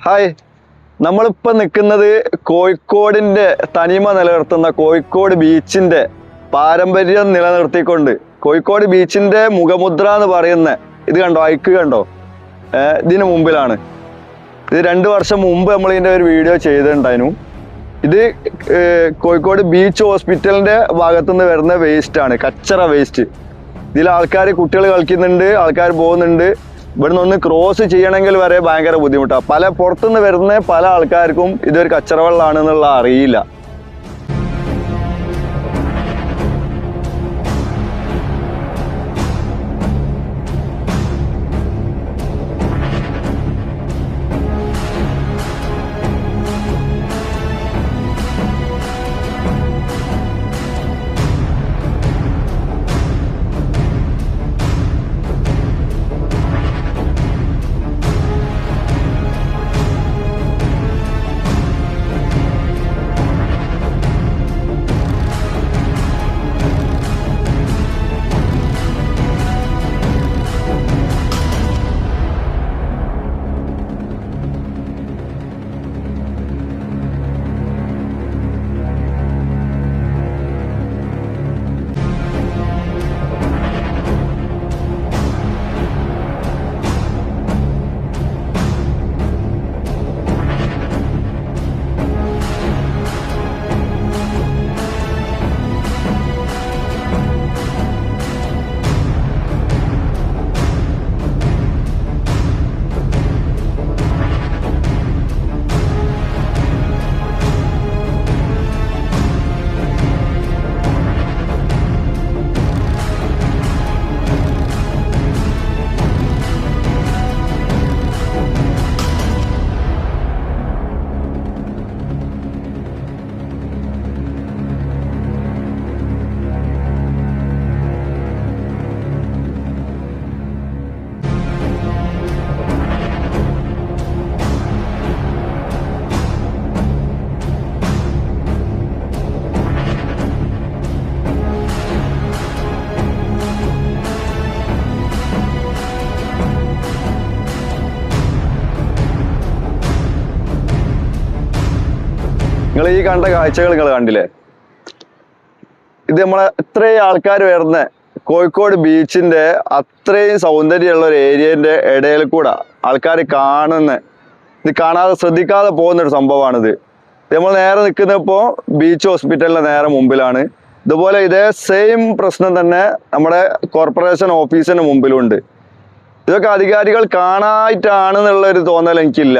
Hi, നമ്മളിപ്പോൾ നിൽക്കുന്നത് കോഴിക്കോടിൻ്റെ തനിമ നിലനിർത്തുന്ന കോഴിക്കോട് ബീച്ചിൻ്റെ പാരമ്പര്യം നിലനിർത്തിക്കൊണ്ട് കോഴിക്കോട് ബീച്ചിൻ്റെ മുഖമുദ്ര എന്ന് പറയുന്ന ഇത് കണ്ടോ, ഐക്ക് കണ്ടോ, ഇതിന് മുമ്പിലാണ്. ഇത് 2 വർഷം മുമ്പ് നമ്മൾ ഇതിൻ്റെ ഒരു വീഡിയോ ചെയ്തിട്ടുണ്ടായിരുന്നു. ഇത് കോഴിക്കോട് ബീച്ച് ഹോസ്പിറ്റലിൻ്റെ ഭാഗത്തുനിന്ന് വരുന്ന വേസ്റ്റാണ്, കച്ചറ വേസ്റ്റ്. ഇതിൽ കുട്ടികൾ കളിക്കുന്നുണ്ട്, ആൾക്കാർ പോകുന്നുണ്ട്. ഇവിടുന്ന് ഒന്ന് ക്രോസ് ചെയ്യണമെങ്കിൽ വരെ ഭയങ്കര ബുദ്ധിമുട്ടാണ്. പുറത്തുനിന്ന് വരുന്ന പല ആൾക്കാർക്കും ഇതൊരു കച്ചറ വെള്ളമാണെന്നുള്ള അറിയില്ല. നിങ്ങൾ ഈ കണ്ട കാഴ്ചകൾ നിങ്ങൾ കണ്ടില്ലേ? ഇത് നമ്മളെ ഇത്രയും ആൾക്കാർ വരുന്ന കോഴിക്കോട് ബീച്ചിന്റെ അത്രയും സൗന്ദര്യമുള്ള ഒരു ഏരിയന്റെ ഇടയിൽ കൂടെ ആൾക്കാർ ഇത് കാണാതെ ശ്രദ്ധിക്കാതെ പോകുന്നൊരു സംഭവമാണിത്. നമ്മൾ നേരെ നിൽക്കുന്നപ്പോൾ ബീച്ച് ഹോസ്പിറ്റലിന്റെ നേരെ മുമ്പിലാണ്. ഇതുപോലെ ഇതേ സെയിം പ്രശ്നം തന്നെ നമ്മുടെ കോർപ്പറേഷൻ ഓഫീസിന് മുമ്പിലുണ്ട്. ഇതൊക്കെ അധികാരികൾ കാണാനായിട്ടാണെന്നുള്ളൊരു തോന്നൽ എനിക്കില്ല.